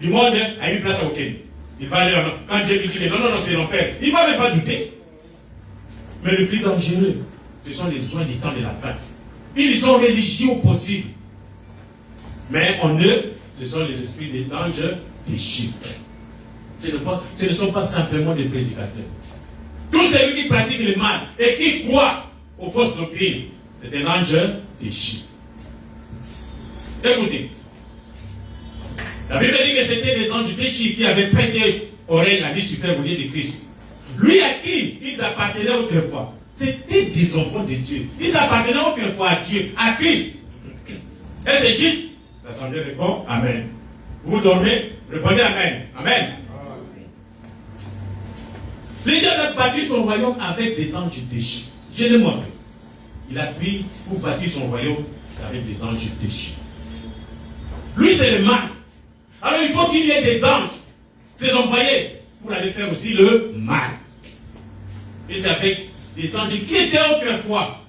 du monde, il a une place à aucun. Il va aller, quand Dieu lui dit, non, c'est l'enfer, il ne va même pas douter. Mais le plus dangereux, ce sont les soins du temps de la fin. Ils sont religieux au possible. Mais en eux, ce sont les esprits des anges déchus. Ce ne sont pas simplement des prédicateurs. Tout celui qui pratique le mal et qui croit aux fausses doctrines, c'est un ange déchu. Écoutez, la Bible dit que c'était des anges déchus qui avaient prêté oreille à Lucifer au lieu de Christ. Lui à qui ils appartenaient autrefois, c'était des enfants de Dieu. Ils appartenaient autrefois à Dieu, à Christ. Et l'Égypte, l'Assemblée répond Amen. Vous dormez, répondez Amen. Amen. Le Dieu a bâti son royaume avec des anges déchus. Je l'ai montré. Il a pris pour bâtir son royaume avec des anges déchus. Lui, c'est le mal. Alors il faut qu'il y ait des anges, ses envoyés, pour aller faire aussi le mal. Et c'est avec des anges qui étaient autrefois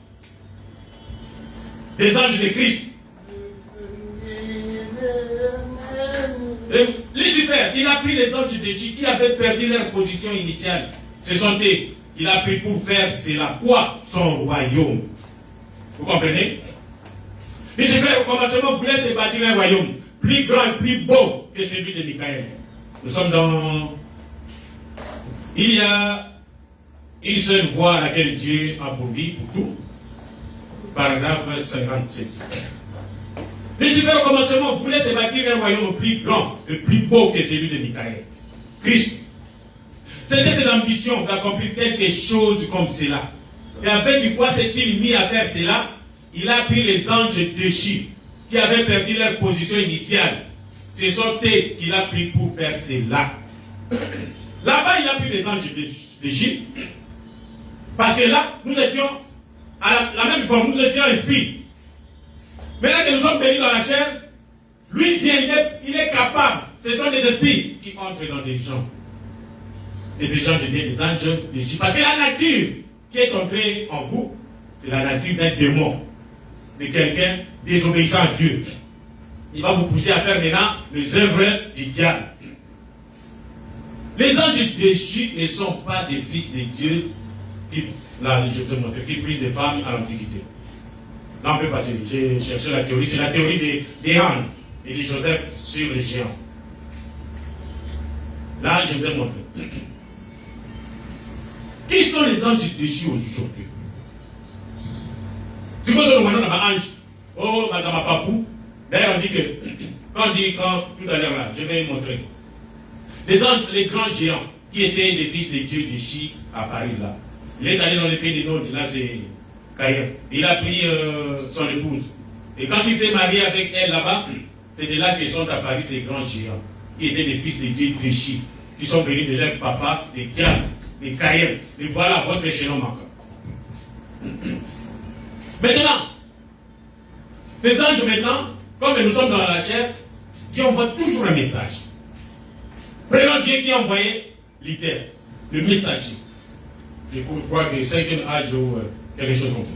des anges de Christ. Et Lucifer, il a pris les anges déchus qui avaient perdu leur position initiale. Ce sont eux qu'il a pris pour faire, c'est la quoi? Son royaume. Vous comprenez? Lucifer, au commencement, voulait se bâtir un royaume plus grand et plus beau que celui de Michael. Nous sommes dans... Il y a une seule voie à laquelle Dieu a pourvu pour tout. Paragraphe 57. Lucifer, au commencement, voulait se bâtir un royaume plus grand et plus beau que celui de Michael. Christ. C'était cette ambition d'accomplir quelque chose comme cela. Et avec quoi s'est-il mis à faire cela? Il a pris les anges déchus qui avaient perdu leur position initiale. Ce sont eux qu'il a pris pour faire cela. Là-bas, il a pris les anges déchus. Parce que là, nous étions à la même forme, nous étions esprit. Maintenant que nous sommes bénis dans la chair, lui, il est capable. Ce sont des esprits qui entrent dans des gens. Et ces gens deviennent des anges déchus. Parce que la nature qui est entrée en vous, c'est la nature d'un démon, de quelqu'un désobéissant à Dieu. Il va vous pousser à faire maintenant les œuvres du diable. Les anges déchus ne sont pas des fils de Dieu qui, là, je te montre, qui prient des femmes à l'Antiquité. Là, on peut passer. J'ai cherché la théorie. C'est la théorie des Anne et de Joseph sur les géants. Là, je vous ai montré. Qui sont les anges déchus aujourd'hui? Si vous avez un ange, oh, madame Papou, d'ailleurs, on dit que, quand tout à l'heure là, je vais montrer. Les grands géants qui étaient des fils de Dieu déchus à Paris là. Il est allé dans le pays du Nord, là c'est Caïen. Il a pris son épouse. Et quand il s'est marié avec elle là-bas, c'est de là que sont apparus ces grands géants, qui étaient des fils de Dieu déchus, qui sont venus de leur papa, les diables, les Caïens. Et voilà votre échelon manquant. Maintenant, ces anges maintenant, comme nous sommes dans la chair, Dieu envoie toujours un message. Prenons Dieu qui a envoyé l'Éther, le messager. Je crois que c'est un âge ou quelque chose comme ça.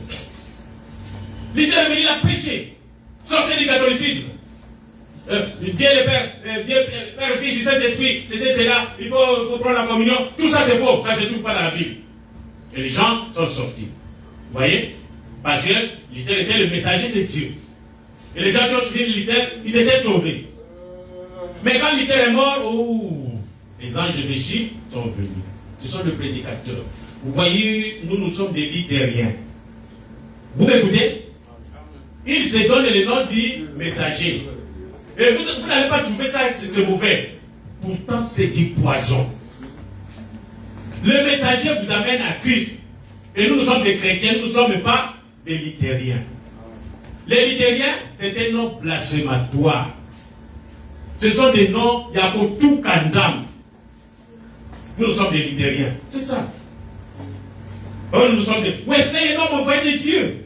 L'Éther est venu la prêcher. Sortez du catholicisme. Dieu le Père, Père, Fils et Saint-Esprit, c'était cela, il faut prendre la communion. Tout ça c'est faux, ça se trouve pas dans la Bible. Et les gens sont sortis. Vous voyez? Parce que l'Éther était le messager de Dieu. Et les gens qui ont suivi l'Éther, ils étaient sauvés. Mais quand l'Éther est mort, les anges déchus sont venus. Ce sont les prédicateurs. Vous voyez, nous sommes des littériens. Vous m'écoutez? Ils se donnent le nom du messager. Et vous n'allez pas trouver ça, c'est mauvais. Pourtant, c'est du poison. Le messager vous amène à Christ. Et nous sommes des chrétiens, nous ne sommes pas des littériens. Les littériens, c'est un nom blasphématoire. Ce sont des noms, Yakotou Kandam. Nous sommes des Luthériens. C'est ça. Oh, nous sommes des... Wesley est mort, mon frère de Dieu.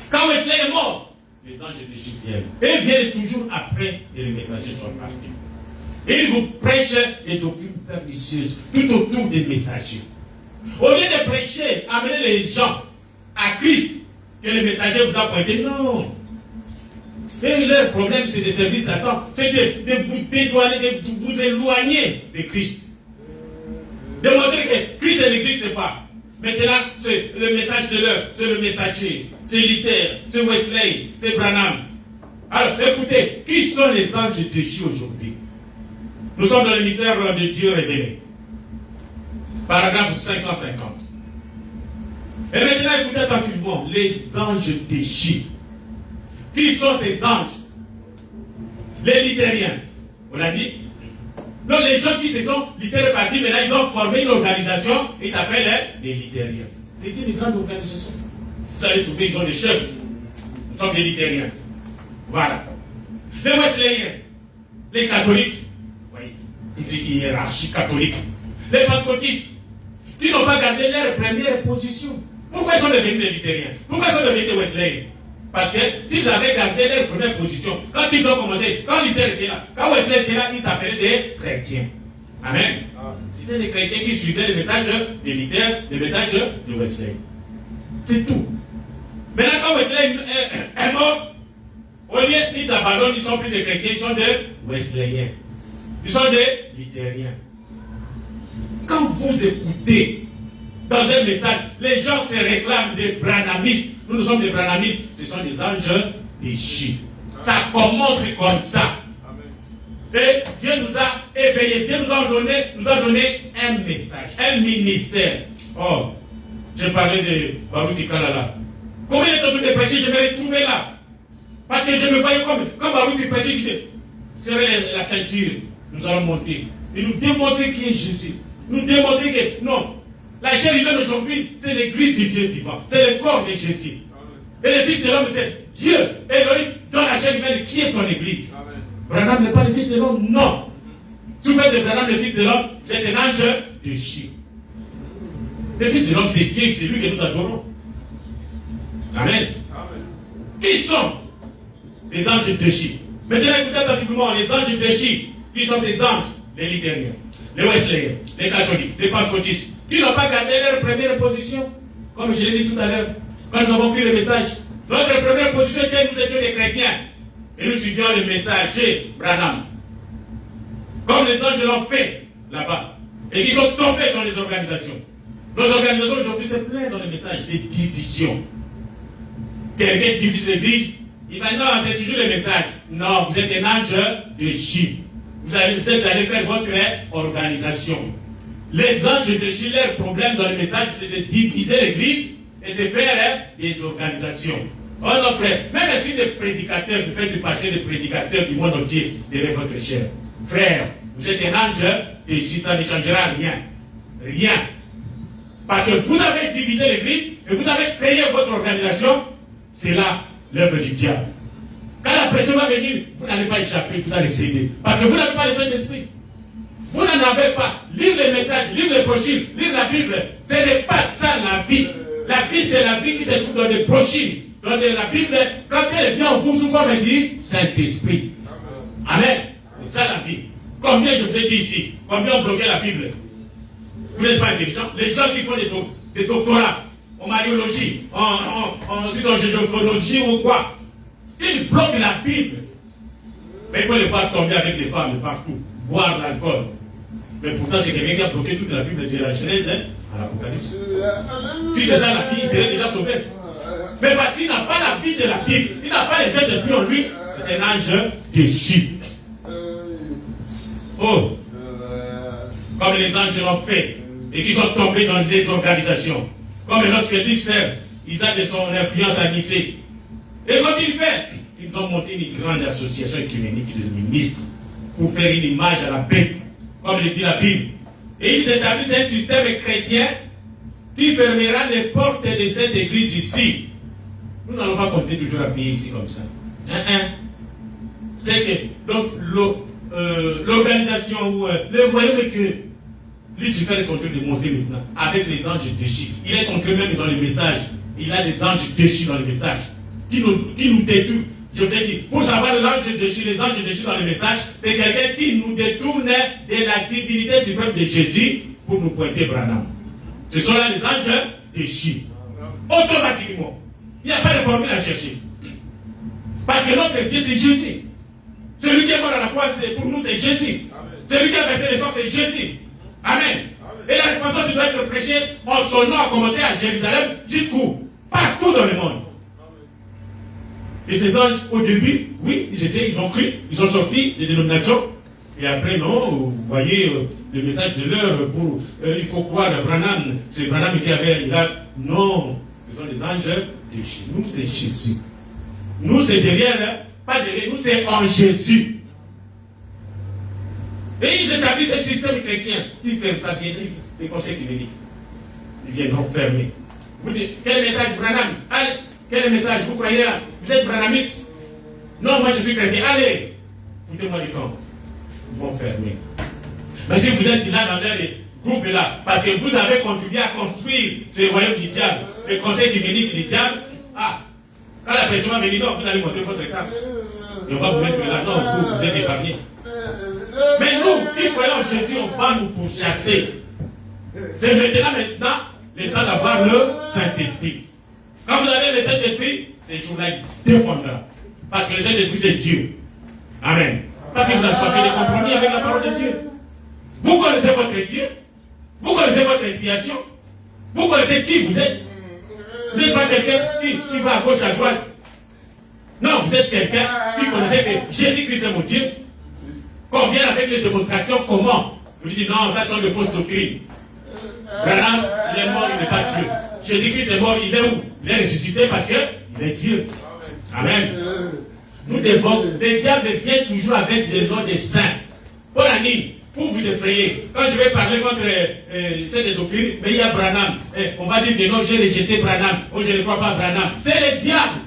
Quand Wesley est mort, les anges de Dieu viennent. Et ils viennent toujours après et les messagers sont partis. Et ils vous prêchent des doctrines pernicieuses tout autour des messagers. Au lieu de prêcher, amener les gens à Christ, que les messagers vous a pointé, non. Et leur problème, c'est de servir Satan, c'est de vous dédouaner, de vous éloigner de Christ. De montrer que Christ n'existe pas. Maintenant, c'est le message de l'heure, c'est le messager, c'est Luther, c'est Wesley, c'est Branham. Alors, écoutez, qui sont les anges déchus aujourd'hui? Nous sommes dans le mystère de Dieu révélé. Paragraphe 550. Et maintenant, écoutez attentivement, les anges déchus. Qui sont ces anges? Les Luthériens. On a dit? Non, les gens qui se sont Luther partis, maintenant ils ont formé une organisation, ils s'appellent les Luthériens. C'est une grande organisation. Vous allez trouver, ils ont des chefs. Nous sommes des Luthériens. Voilà. Les Wesleyens, les catholiques, oui, une hiérarchie catholique. Les pentecôtistes, qui n'ont pas gardé leur première position. Pourquoi ils sont devenus des Luthériens? Pourquoi ils sont devenus des Wesleyens? Parce que s'ils avaient gardé leur première position, quand ils ont commencé, quand Luther était là, quand Wesley était là, ils s'appelaient des chrétiens. Amen. C'était des chrétiens qui suivaient le message de Luther, le message de Wesley. C'est tout. Maintenant, quand Wesley est mort, au lieu ils abandonnent, ils sont plus des chrétiens, ils sont des Wesleyens. Ils sont des Luthériens. Quand vous écoutez dans un message, les gens se réclament des branhamistes. Nous sommes des branhamistes, ce sont des anges déchus. Ça commence comme ça. Et Dieu nous a éveillés, Dieu nous a donné un message, un ministère. Oh, j'ai parlé de Baruch Kalala. Combien de temps de prêcher, je me retrouvais là? Parce que je me voyais comme Baruch prêchait, je disais, serrez la ceinture, nous allons monter. Et nous démontrer qui est Jésus. Nous démontrer que non. La chair humaine aujourd'hui, c'est l'église du Dieu vivant. C'est le corps de Jésus. Et le Fils de l'homme, c'est Dieu. Elohim dans la chair humaine, qui est son église. Branham n'est pas le Fils de l'homme, non. Si vous faites de Branham le Fils de l'homme, vous êtes un ange de chien. Le Fils de l'homme, c'est Dieu, c'est lui que nous adorons. Amen. Qui sont les anges de chien? Maintenant, écoutez attentivement, les anges de chien, qui sont ces anges? Les Luthériens, les Wesleyens, les catholiques, les pentecôtistes, qui n'ont pas gardé leur première position, comme je l'ai dit tout à l'heure, quand nous avons pris le message. Notre première position était que nous étions des chrétiens. Et nous suivions le messager Branham. Comme les anges l'ont fait là-bas. Et qui sont tombés dans les organisations. Nos organisations aujourd'hui, c'est plein dans le message des divisions. Quelqu'un divise l'église, il va non, c'est toujours le message. Non, vous êtes un ange de Chine. Vous êtes allé faire votre organisation. Les anges de Chine, leur problème dans le message, c'est de diviser l'église et de faire des organisations. Oh non, frère, même si des prédicateurs, vous faites passer des prédicateurs du monde entier derrière votre chair. Frère, vous êtes un ange de Chine, ça ne changera rien. Rien. Parce que vous avez divisé l'église et vous avez créé votre organisation, c'est là l'œuvre du diable. Quand la pression va venir, vous n'allez pas échapper, vous allez céder. Parce que vous n'avez pas le Saint-Esprit. Vous n'en avez pas. Lire les messages, lire les brochures, lire la Bible, ce n'est pas ça la vie. La vie, c'est la vie qui se trouve dans des brochures. Dans la Bible, quand elle vient en vous, sous forme du Saint-Esprit. Amen. C'est ça la vie. Combien je vous ai dit ici? Combien ont bloqué la Bible? Vous n'êtes pas intelligents? Les gens qui font des doctorats en mariologie, en géophologie ou quoi, ils bloquent la Bible. Mais il faut les voir tomber avec des femmes partout, boire de l'alcool. Mais pourtant, c'est quelqu'un qui a bloqué toute la Bible de la Genèse à l'Apocalypse. Si c'est ça la vie, il serait déjà sauvé. Mais parce qu'il n'a pas la vie de la Bible, il n'a pas les aides de plus en lui, c'est un ange déchu. Oh, comme les anges l'ont fait, et qui sont tombés dans des organisations. Comme lorsque Lucifer, il a de son influence à Nicée. Et comme il fait, ils ont monté une grande association écuménique de ministres pour faire une image à la bête, comme le dit la Bible. Et ils établissent un système chrétien qui fermera les portes de cette église ici. Nous n'allons pas compter toujours à prier ici comme ça. c'est que donc l'organisation ou le royaume que Lucifer est en train de monter maintenant avec les anges déchus. Il est en train même dans les messages. Il a des anges déchus dans les messages qui nous détournent. Je vous ai dit, pour savoir l'ange déchu, les anges déchus dans les messages, c'est quelqu'un qui nous détourne de la divinité suprême de Jésus pour nous pointer Branham. Ce sont là les anges déchus. Automatiquement. Il n'y a pas de formule à chercher. Parce que notre Dieu, c'est Jésus. Celui qui est mort à la croix, pour nous, c'est Jésus. Celui qui a versé les sangs, c'est Jésus. Amen. Et la repentance doit être prêchée en son nom, à commencer à Jérusalem, jusqu'où? Partout dans le monde. Et ces anges, au début, oui, ils ont cru, ils ont sorti des dénominations. Et après, non, vous voyez le message de l'heure pour il faut croire à Branham. C'est Branham qui avait. Non, ce sont des anges de chez nous, c'est Jésus. Nous, c'est derrière, pas derrière, nous, c'est en Jésus. Et ils établissent un système chrétien. Ils ferment ça, les conseils cliniques. Ils viendront fermer. Vous dites, quel message Branham? Allez, quel message vous croyez là? Vous êtes branhamite? Non, moi je suis chrétien. Allez, foutez-moi du camp. Ils vont fermer. Mais si vous êtes là dans les groupes là, parce que vous avez contribué à construire ce royaume du diable, le conseil clinique du diable, quand la pression va venir, non, vous allez monter votre carte. Et on va vous mettre là. Non, vous êtes épargnés. Mais nous, qui croyons en Jésus, on va nous pourchasser. C'est maintenant le temps d'avoir le Saint-Esprit. Quand vous avez le Saint-Esprit, c'est jour-là qui défendra. Parce que le Saint-Esprit c'est Dieu. Amen. Parce que vous n'avez pas fait de compromis avec la parole de Dieu. Vous connaissez votre Dieu. Vous connaissez votre expiation. Vous connaissez qui vous êtes. Vous n'êtes pas quelqu'un qui va à gauche, à droite. Non, vous êtes quelqu'un qui connaissait que Jésus-Christ est mon Dieu. Qu'on vienne avec les démonstrations, comment? Vous dites non, ça sont de fausses doctrines. Branham, il est mort, il n'est pas Dieu. Jésus-Christ est mort, il est où? Il est ressuscité parce qu'il est Dieu. Amen. Nous devons, le diable vient toujours avec des noms des saints. Pour vous effrayer. Quand je vais parler contre cette doctrine, mais il y a Branham. On va dire que non, j'ai rejeté Branham. Oh, je ne crois pas à Branham. C'est le diable.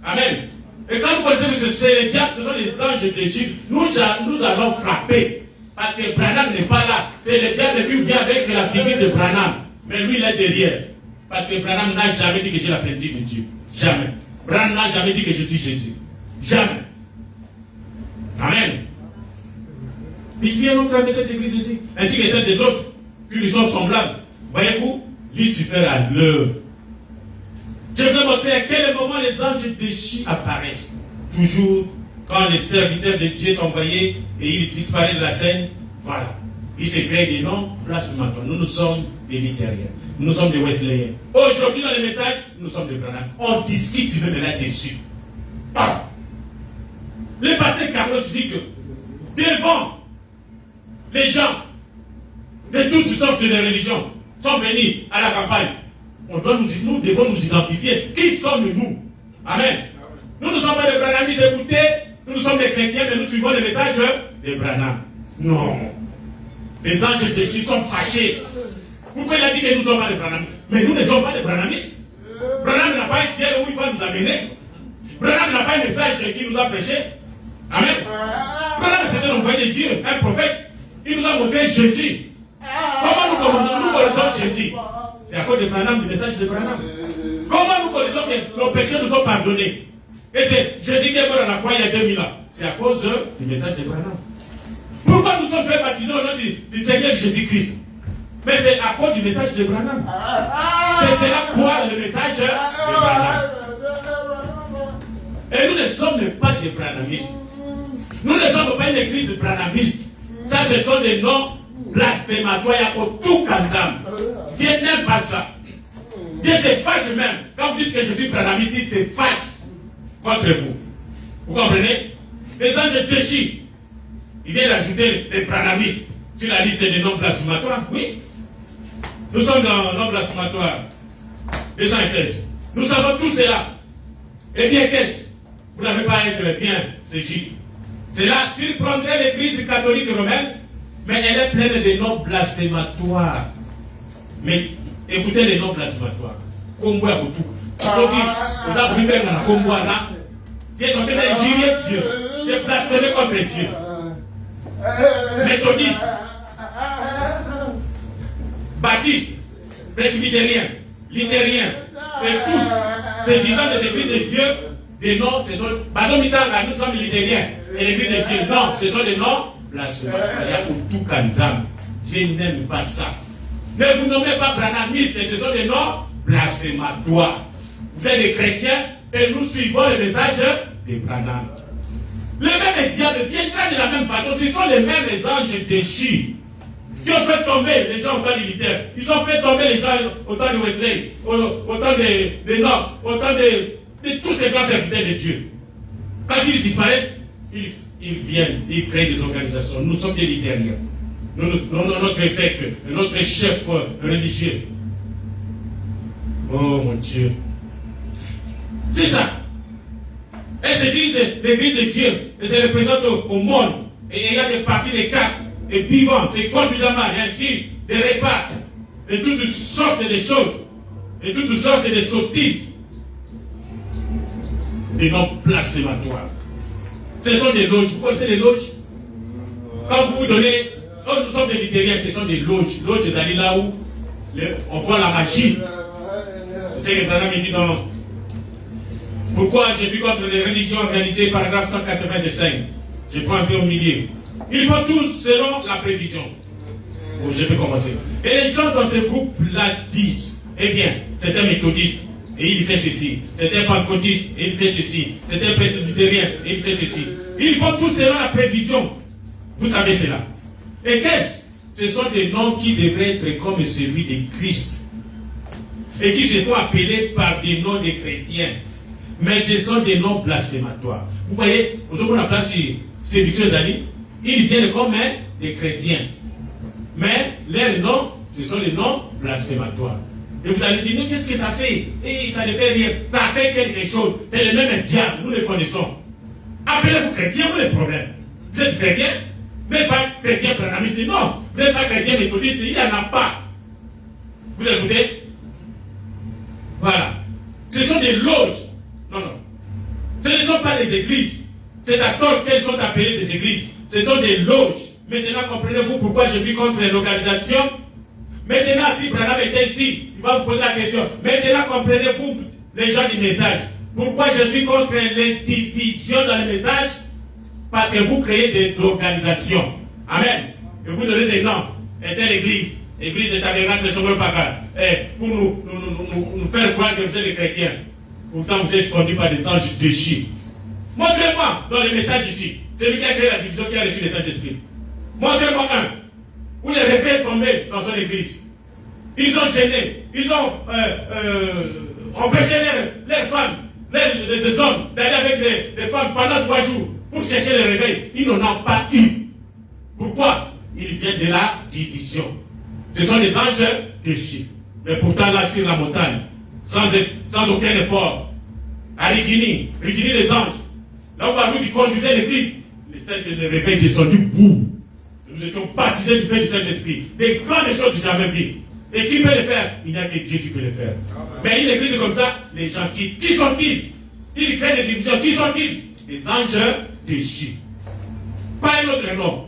Amen. Et quand vous pensez que c'est le diable, ce sont les anges d'Égypte, nous allons frapper. Parce que Branham n'est pas là. C'est le diable qui vient avec la figure de Branham. Mais lui, il est derrière. Parce que Branham n'a jamais dit que j'ai la plénitude de Dieu. Jamais. Branham n'a jamais dit que je suis Jésus. Jamais. Amen. Ils viennent nous frapper cette église ici, ainsi que celle des autres, qui lui sont semblables. Voyez-vous, Lucifer à l'œuvre. Je vous ai montré à quel moment les anges déchus apparaissent. Toujours quand le serviteur de Dieu est envoyé et il disparaît de la scène, voilà. Il se crée des noms blasphématoires. Nous sommes des luthériens. Nous sommes des Wesleyens. Aujourd'hui, dans les messages, nous sommes des Branham. On discute même là-dessus. Le pasteur Carlos dit que devant les gens de toutes sortes de religions sont venus à la campagne, nous devons nous identifier. Qui sommes-nous? Amen. Nous ne sommes pas des Branhamites, écoutez, nous sommes des chrétiens, mais nous suivons les messages des Branham. Non. Les anges déchus sont fâchés. Pourquoi il a dit que nous ne sommes pas des Branhamites? Mais nous ne sommes pas des Branhamistes. Branham n'a pas un ciel où il va nous amener. Branham n'a pas un message qui nous a prêché. Amen. Branham c'était l'envoyé de Dieu, un prophète. Il nous a montré Jésus. Comment nous connaissons Jésus? C'est à cause de Branham, du message de Branham. Comment nous connaissons que nos péchés nous sont pardonnés? Et Jésus qui est mort à la croix il y a 2000 ans. C'est à cause du message de Branham. Pourquoi nous sommes fait baptiser au nom du Seigneur Jésus-Christ? Mais c'est à cause du message de Branham. C'est là quoi le message de Branham. Et nous ne sommes pas des branhamistes. Nous ne sommes pas une église de branhamistes. Ça, ce sont des noms blasphématoires. Il y a tout kantam. Dieu n'aime pas ça. Dieu se fâche même. Quand vous dites que je suis branhamiste, il se fâche contre vous. Vous comprenez? Les anges déchus. Il vient d'ajouter les branhamistes sur la liste des noms blasphématoires. Oui. Nous sommes dans le nom blasphématoire 216. Nous savons tout cela. Eh bien, qu'est-ce? Vous n'avez pas à être bien, c'est J. C'est là, s'il prendrait l'église catholique romaine, mais elle est pleine de noms blasphématoires. Mais écoutez les noms blasphématoires. Combo à Koutou. Vous avez pris bien dans la combo là. Qui est en train de Dieu. J'ai blasphémé contre Dieu. Méthodiste, baptiste, presbytérien, luthérien, et tous ces disant des églises de Dieu, des noms, ce sont. Bazomitanga, nous sommes luthériens, et l'église de Dieu, non, ce sont des noms blasphématoires. Il y a pour tout Kanzam. Dieu n'aime pas ça. Ne vous nommez pas branamistes, ce sont des noms blasphématoires. Vous êtes des chrétiens et nous suivons le message des Branham. Les mêmes diables viendront de la même façon. Ce sont les mêmes anges déchus qui ont fait tomber les gens au temps militaire. Ils ont fait tomber les gens au temps de Wesley, au temps de Nox, au temps de tous ces grands serviteurs de Dieu. Quand ils disparaissent, ils viennent, ils créent des organisations. Nous sommes des luthériens. Notre évêque, notre chef religieux. Oh mon Dieu. C'est ça. Elles se disent l'église de Dieu. Et se représente au monde. Et il y a des parties des cartes. Et vivants. C'est conduisant mal. Et ainsi, des repas. Et toutes sortes de choses. Et toutes sortes de sottises. Des noms blasphématoires. Ce sont des loges. Vous connaissez les loges? Quand vous vous donnez. Nous sommes des luthériens, ce sont des loges. Loges, c'est là où on voit la magie. Vous savez que Branham dit non. Pourquoi je suis contre les religions organisées, paragraphe 185. Je prends un peu au milieu. Ils font tous selon la prévision. Bon, je peux commencer. Et les gens dans ce groupe-là disent, eh bien, c'est un méthodiste, et il fait ceci. C'est un pentecôtiste, et il fait ceci. C'est un presbytérien, et il fait ceci. Ils font tous selon la prévision. Vous savez cela. Et qu'est-ce? Ce sont des noms qui devraient être comme celui de Christ. Et qui se font appeler par des noms de chrétiens. Mais ce sont des noms blasphématoires. Vous voyez, aujourd'hui on a placé séduction d'amis, ils viennent comme des chrétiens. Mais leurs noms, ce sont des noms blasphématoires. Et vous allez dire, qu'est-ce que ça fait? Et ça ne fait rien. Ça fait quelque chose. C'est le même diable, nous le connaissons. Appelez-vous chrétiens, vous les problèmes. Vous êtes chrétien? Vous n'êtes pas chrétien branhamiste? Non. Vous n'êtes pas chrétien méthodiste? Il n'y en a pas. Vous écoutez? Voilà. Ce sont des loges. Non. Ce ne sont pas des églises. C'est d'accord qu'elles sont appelées des églises. Ce sont des loges. Maintenant, comprenez-vous pourquoi je suis contre l'organisation? Maintenant, si Branham était ici, il va vous poser la question. Maintenant, comprenez-vous les gens du message? Pourquoi je suis contre les divisions dans le message? Parce que vous créez des organisations. Amen. Et vous donnez des noms. Et telle église. Église de Tabernacle de Songolo Paka. Pour nous faire croire que vous êtes des chrétiens. Pourtant, vous êtes conduits par des anges déchus. Montrez-moi dans les messages ici. Celui qui a créé la division qui a reçu le Saint-Esprit. Montrez-moi un. Où les rebelles tombaient dans son église. Ils ont gêné. Ils ont empêché les femmes, les hommes d'aller avec les femmes pendant 3 jours pour chercher le réveil. Ils n'en ont pas eu. Pourquoi? Ils viennent de la division. Ce sont des anges déchus. Mais pourtant là sur la montagne, sans aucun effort, à Rigini les anges, là où Baruch conduisait l'église, le réveil descendu, boum. Nous étions baptisés du fait du Saint-Esprit. Des grandes choses jamais vues. Et qui peut le faire? Il n'y a que Dieu qui peut le faire. Mais une église comme ça, les gens quittent. Qui sont-ils? Ils créent des divisions. Qui sont-ils? Des anges déchus. Pas un autre nom.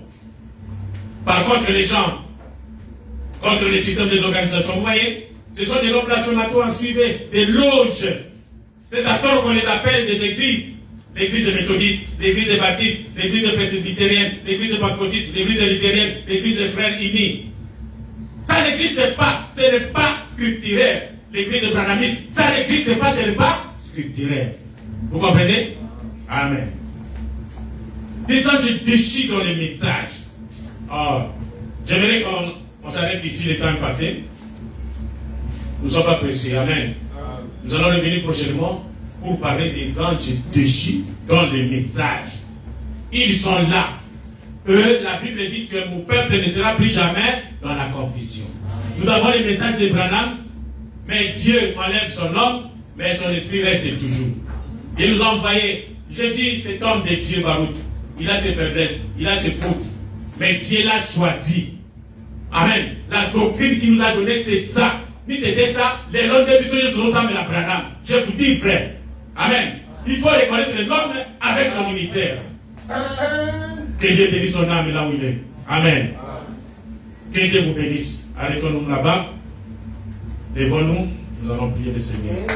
Par contre, les gens, contre les systèmes des organisations, vous voyez, ce sont des noms blasphématoires, suivez des loges. C'est d'accord qu'on les appelle des églises. L'église de méthodistes, l'église de baptistes, l'église de presbytérienne, l'église de pentecôtistes, l'église de luthérienne, l'église de frères unis. Ça n'existe pas, ce n'est pas scripturaire. L'église de branhamite, ça n'existe pas, ce n'est pas scripturaire. Vous comprenez? Amen. Les temps je déchire dans les messages. Oh, j'aimerais qu'on s'arrête ici, le temps est passé. Nous ne sommes pas pressés. Amen. Nous allons revenir prochainement pour parler des anges déchus dans les messages. Ils sont là. Eux, la Bible dit que mon peuple ne sera plus jamais dans la confusion. Nous avons les messages de Branham, mais Dieu enlève son homme, mais son esprit reste toujours. Il nous a envoyé. Je dis, cet homme de Dieu, Baruch, il a ses faiblesses, il a ses fautes, mais Dieu l'a choisi. Amen. La doctrine qu'il nous a donnée, c'est ça. Ni t'aider ça, les noms de Bissoyeux seront ensemble la Branham. Je vous dis, frère. Amen. Il faut reconnaître l'homme avec son unitaire. Que Dieu bénisse son âme là où il est. Amen. Que Dieu vous bénisse. Arrêtons-nous là-bas. Devant nous, nous allons prier le Seigneur.